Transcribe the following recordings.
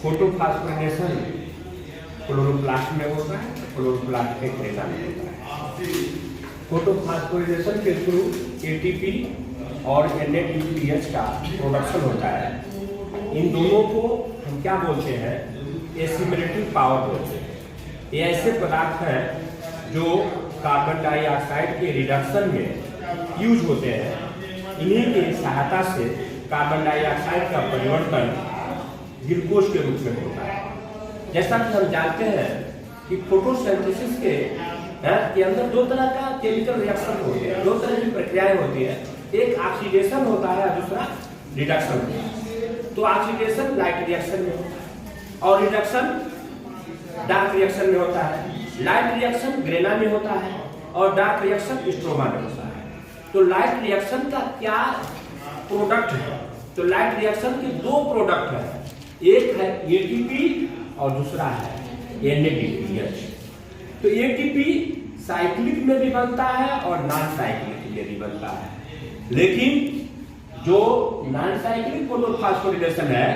Photophosphorylation chloroplast में होता है, क्लोरोप्लास्ट एक रेशा में होता है। फोटोफॉस्फोरिलेशन के थ्रू एटीपी और NADPH का प्रोडक्शन होता है। इन दोनों को हम क्या बोलते हैं? एसिमिलेटिव पावर बोलते हैं। ये ऐसे पदार्थ हैं जो कार्बन डाइऑक्साइड के रिडक्शन में यूज होते हैं। इन्हीं की सहायता से कार्बन डाइऑक्साइड का परिवर्तन ग्लूकोज के रूप में होता है। जैसा कि हम जानते हैं कि फोटोसिंथेसिस के अंदर दो तरह का केमिकल रिएक्शन होते हैं, दो तरह की प्रक्रियाएं होती है। एक ऑक्सीडेशन होता है, दूसरा रिडक्शन होता है। तो ऑक्सीडेशन लाइट रिएक्शन में होता है और रिडक्शन डार्क रिएक्शन में होता है। लाइट रिएक्शन ग्रेना में होता है और डार्क रिएक्शन स्ट्रोमा में होता है। तो लाइट रिएक्शन का क्या प्रोडक्ट है? तो लाइट रिएक्शन के दो प्रोडक्ट है, एक है एटीपी और दूसरा है NADPH। तो एटीपी साइक्लिक में भी बनता है और नॉन साइक्लिक में भी बनता है, लेकिन जो नॉन साइक्लिक फोटोफॉस्फोरिलेशन है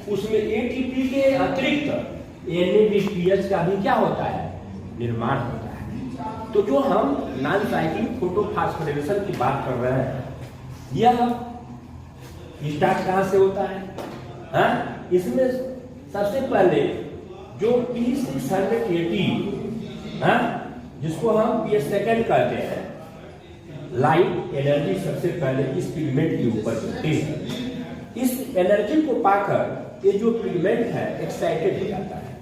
उसमें एटीपी के अतिरिक्त NADPH का भी क्या होता है? निर्माण होता है। तो जो हम नॉन साइक्लिक फोटोफॉस्फोरिलेशन की बात कर रहे हैं, यह स्टार्ट कहाँ से होता है? इसमें सबसे पहले जो P680 जिसको हम PS सेकेंड कहते हैं, लाइट एनर्जी सबसे पहले इस पिगमेंट के ऊपर चलती है। इस एनर्जी को पाकर ये जो पिगमेंट है एक्साइटेड हो जाता है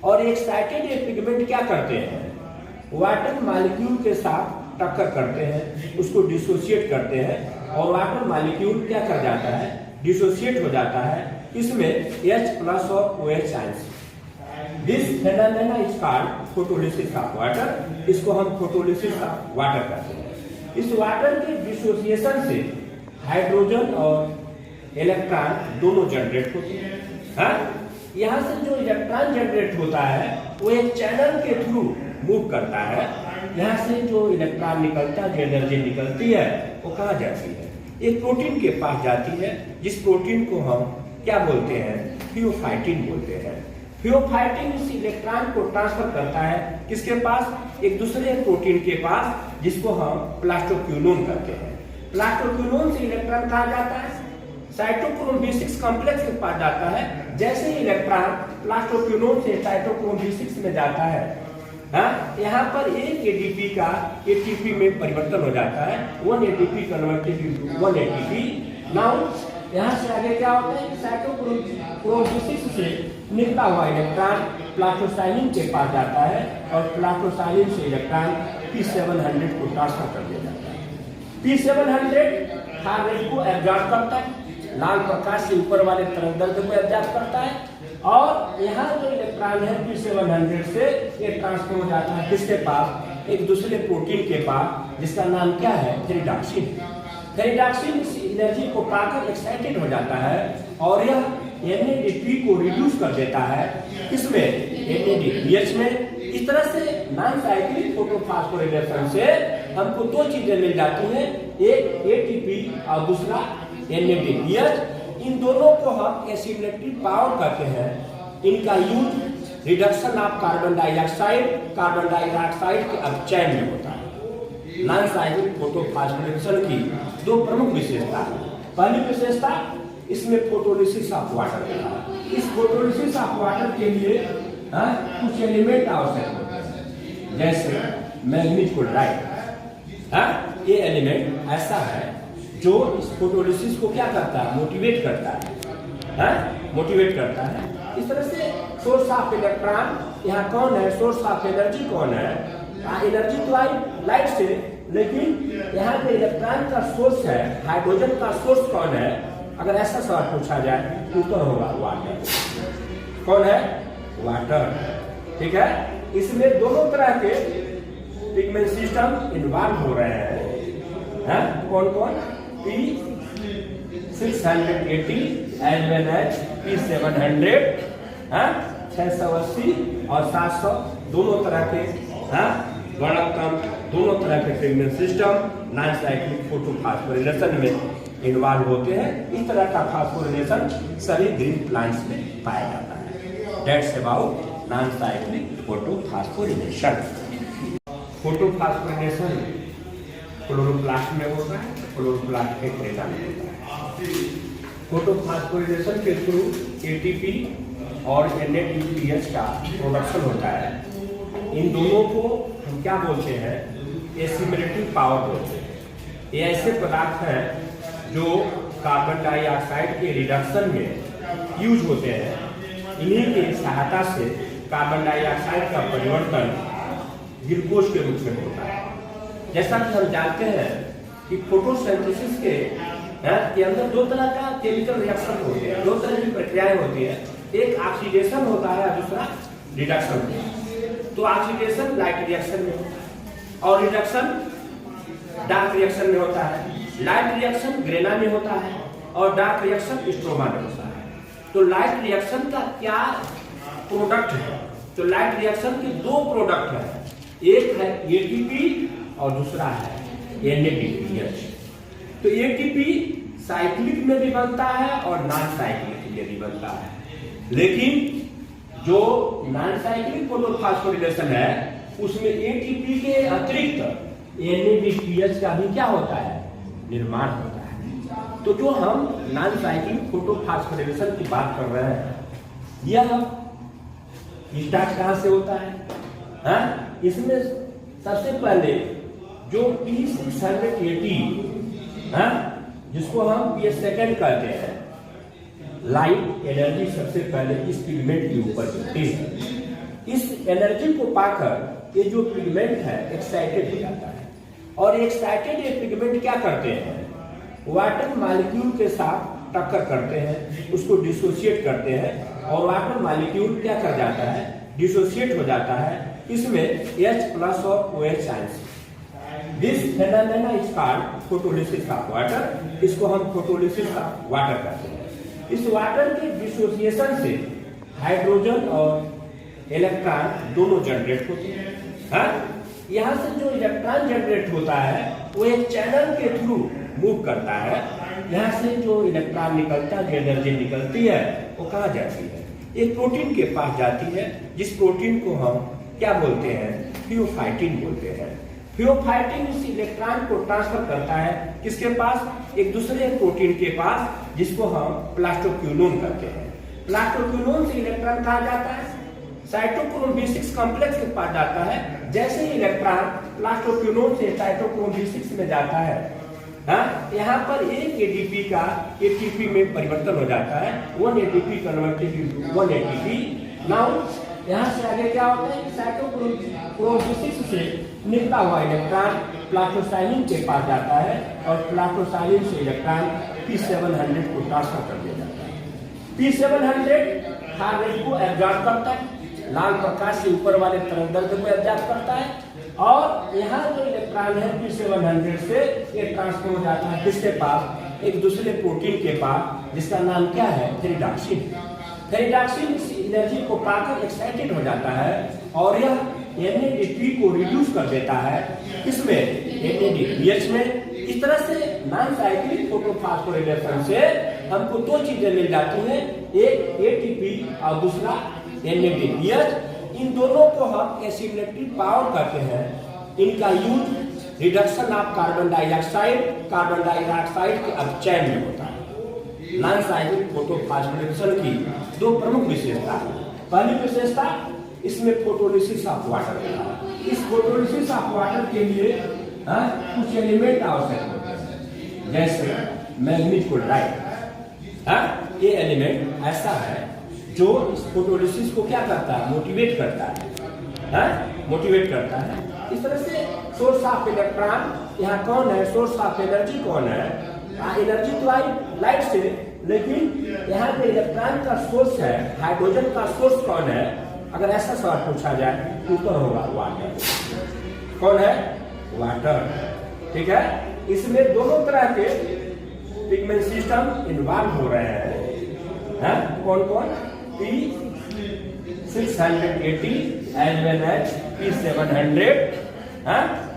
और एक्साइटेड ये पिगमेंट क्या करते हैं? वाटर मॉलिक्यूल के साथ टक्कर करते हैं, उसको डिसोसिएट करते हैं और वाटर मॉलिक्यूल क्या कर जाता है? डिसोसिएट हो जाता है। इसमें H+ और OH ions. This phenomena is called photolysis of water. इसको हम फोटोलिसिस ऑफ वाटर कहते हैं। इस वाटर के डिसोसिएशन से हाइड्रोजन और इलेक्ट्रॉन दोनों जनरेट होते हैं। यहाँ से जो इलेक्ट्रॉन जनरेट होता है वो एक चैनल के थ्रू मूव करता है। यहाँ से जो इलेक्ट्रॉन निकलता है, जो एनर्जी निकलती है, वो कहाँ जाती है? एक प्रोटीन के पास जाती है, जिस प्रोटीन को हम क्या बोलते हैं? थियोफाइटिन बोलते हैं। थियोफाइटिन इस इलेक्ट्रॉन को ट्रांसफर करता है किसके पास? एक दूसरे प्रोटीन के पास, जिसको हम प्लास्टोक्यूनोन कहते हैं। प्लास्टोक्यूनोन से इलेक्ट्रॉन कहाँ जाता है? साइटोक्रोम B6 कॉम्प्लेक्स के पास जाता है। जैसे ही इलेक्ट्रॉन प्लास्टोक्यूनोन से साइटोक्रोम B6 में जाता है, यहाँ पर एक ADP का ATP में परिवर्तन हो जाता है। 1 ATP converted into 1 ATP। Now यहाँ से आगे क्या होता है? साइटोक्रोम B6 से निकला हुआ इलेक्ट्रॉन प्लास्टोसाइलिन के पास जाता है और प्लास्टोसाइलिन से इलेक्ट्रॉन P700 को ट्रांसफर कर दिया जाता है। P700 हार्ट को एब्जॉर्ब करता है, लाल प्रकाश से ऊपर वाले तरंगदैर्घ्य को एब्जॉर्ब करता है और यहाँ जो इलेक्ट्रॉन है P700 से ये ट्रांसफर हो जाता है किसके पास? एक दूसरे प्रोटीन के पास, जिसका नाम क्या है? थेरिडॉक्सिन। थेरिडॉक्सिन इस एनर्जी को पाकर एक्साइटेड हो जाता है और यह NADP को रिड्यूस कर देता है। किसमें? NADPH में। इस तरह से नॉन साइक्लिक फोटोफॉस्फोरिलेशन से हमको दो चीजें मिल जाती हैं, एक ATP और दूसरा NADPH। इन दोनों को हम एसिमिलेटिव पावर कहते हैं। इनका use reduction of carbon dioxide के अपचयन में होता है। नॉन साइक्लिक फोटोफॉस्फोरिलेशन की दो प्रमुख विशेषता है। पहली विशेषता, इसमें फोटोलिसिस ऑफ वाटर होता है। इस फोटोलिसिस ऑफ वाटर के लिए कुछ एलिमेंट आवश्यक होते हैं, जैसे मैग्नीज क्लोराइड। ये एलिमेंट ऐसा है जो इस फोटोलिसिस को क्या करता है? मोटिवेट करता है, मोटिवेट करता है। इस तरह से सोर्स ऑफ इलेक्ट्रॉन यहाँ कौन है? सोर्स ऑफ एनर्जी कौन है? एनर्जी तो आई लाइट से, लेकिन यहाँ पे इलेक्ट्रॉन का सोर्स है, हाइड्रोजन का सोर्स कौन है? अगर ऐसा सवाल पूछा जाए तो उत्तर होगा वाटर। कौन है? वाटर। ठीक है। इसमें दोनों तरह के पिगमेंट सिस्टम इन्वॉल्व हो रहे हैं। कौन कौन? P680 as well as P700, 680 और 700 दोनों तरह के वर्णक्रम, दोनों तरह के pigment system non cyclic photophosphorylation में इन्वॉल्व होते हैं। इस तरह का फॉस्फोरिलेशन सभी ग्रीन प्लांट्स में पाया जाता है। That's about non cyclic photophosphorylation. Photophosphorylation chloroplast में होता है, क्लोरोप्लास्ट के क्रेटा में होता है। फोटोफॉस्फोरिलेशन के थ्रू एटीपी और NADPH का प्रोडक्शन होता है। इन दोनों को हम क्या बोलते हैं, एसिमिलेटिव पावर बोलते हैं। ये ऐसे पदार्थ हैं जो कार्बन डाइऑक्साइड के रिडक्शन में यूज होते हैं। इन्हीं की सहायता से कार्बन डाइऑक्साइड का परिवर्तन ग्लूकोज के रूप में होता है। जैसा कि हम जानते हैं कि फोटोसिंथेसिस के अंदर दो तरह का केमिकल रिएक्शन होते हैं, दो तरह की प्रक्रियाएं होती है। एक ऑक्सीडेशन होता है, दूसरा रिडक्शन होता है। तो ऑक्सीडेशन लाइट रिएक्शन में होता है और रिडक्शन डार्क रिएक्शन में होता है। लाइट रिएक्शन ग्रेना में होता है और डार्क रिएक्शन स्ट्रोमा में होता है। तो लाइट रिएक्शन का क्या प्रोडक्ट है? तो लाइट रिएक्शन के दो प्रोडक्ट है, एक है एटीपी और दूसरा है NADPH। तो एटीपी साइक्लिक में भी बनता है और नॉन साइक्लिक में भी बनता है, लेकिन जो नॉन साइक्लिक फोटोफॉस्फोरिलेशन है उसमें एटीपी के अतिरिक्त NADPH का भी क्या होता है, निर्माण होता है। तो जो हम नॉन साइक्लिक फोटोफॉस्फोरिलेशन की बात कर रहे हैं, यह स्टार्ट कहां से होता है? इसमें सबसे पहले जो P680 जिसको हम ये सेकेंड कहते हैं, लाइट एनर्जी सबसे पहले इस पिगमेंट के ऊपर गिरती है। इस एनर्जी को पाकर ये जो पिगमेंट है एक्साइटेड हो जाता है और एक्साइटेड ये पिगमेंट क्या करते हैं, वाटर मॉलिक्यूल के साथ टक्कर करते हैं, उसको डिसोसिएट करते हैं और वाटर मॉलिक्यूल क्या कर जाता है, डिसोसिएट हो जाता है। इसमें H+ और OH ions. This phenomena is called photolysis of water. इसको हम फोटोलिसिस ऑफ वाटर कहते हैं। इस वाटर के डिसोसिएशन से हाइड्रोजन और इलेक्ट्रॉन दोनों जनरेट होते हैं। यहाँ से जो इलेक्ट्रॉन जनरेट होता है वो एक चैनल के थ्रू मूव करता है। यहाँ से जो इलेक्ट्रॉन निकलता है, जो एनर्जी निकलती है, वो कहाँ जाती है, एक प्रोटीन के पास जाती है, जिस प्रोटीन को हम क्या बोलते हैं, थियोफाइटिन बोलते हैं। थियोफाइटिन इस इलेक्ट्रॉन को ट्रांसफर करता है किसके पास, एक दूसरे प्रोटीन के पास, जिसको हम प्लास्टोक्यूनोन कहते हैं। प्लास्टोक्यूनोन से इलेक्ट्रॉन कहाँ जाता है, साइटोक्रोम B6 कॉम्प्लेक्स के पास जाता है। जैसे ही इलेक्ट्रॉन प्लास्टोक्यूनोन से साइटोक्रोम B6 में जाता है, यहाँ पर एक ADP का ATP में परिवर्तन हो जाता है। 1 ATP converted into 1 ATP। Now यहाँ से आगे क्या होता है, साइटोक्रोम B6 से निकला हुआ इलेक्ट्रॉन प्लास्टोसाइलिन के पास जाता है और प्लास्टोसाइलिन से इलेक्ट्रॉन P700 को ट्रांसफर कर दिया जाता है। P700 हार्ट को एब्जॉर्ब करता है, लाल प्रकाश से ऊपर वाले तरंगदैर्घ्य को एब्जॉर्ब करता है और यहाँ जो इलेक्ट्रॉन है P700 से ये ट्रांसफर हो जाता है किसके पास, एक दूसरे प्रोटीन के पास, जिसका नाम क्या है, थेरिडॉक्सिन। थेरिडॉक्सिन इस एनर्जी को पाकर एक्साइटेड हो जाता है और यह NADP को रिड्यूस कर देता है, इसमें NADPH में। इस तरह से नॉन साइक्लिक फोटोफॉस्फोरिलेशन से हमको दो चीजें मिल जाती हैं, एक ATP और दूसरा NADPH। इन दोनों को हम एसिमिलेटिव पावर कहते हैं। इनका use reduction of carbon dioxide के अपचयन में होता है। नॉन साइक्लिक फोटोफॉस्फोरिलेशन की दो प्रमुख विशेषता है। पहली विशेषता, इसमें फोटोलिसिस ऑफ वाटर होता है। इस फोटोलिसिस ऑफ वाटर के लिए कुछ एलिमेंट आवश्यक होते हैं, जैसे मैग्नीज क्लोराइड। ये एलिमेंट ऐसा है जो इस फोटोलिसिस को क्या करता है, मोटिवेट करता है, मोटिवेट करता है। इस तरह से सोर्स ऑफ इलेक्ट्रॉन यहाँ कौन है, सोर्स ऑफ एनर्जी कौन है, एनर्जी तो आई लाइट से, लेकिन यहाँ पे इलेक्ट्रॉन का सोर्स है, हाइड्रोजन का सोर्स कौन है। अगर ऐसा सवाल पूछा जाए, ऊपर होगा वाटर। कौन है, वाटर। ठीक है, इसमें दोनों तरह के पिगमेंट सिस्टम इन्वॉल्व हो रहे हैं। कौन कौन, P680 as well as P700,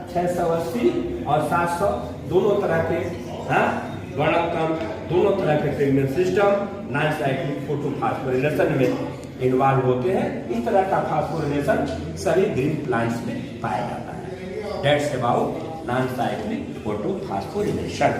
680 और 700, दोनों तरह के बड़ा कम दोनों तरह के pigment system non cyclic photophosphorylation में इन्वॉल्व होते हैं। इस तरह का फास्फोरिलेशन सभी ग्रीन प्लांट्स में पाया जाता है। That's about non cyclic photophosphorylation.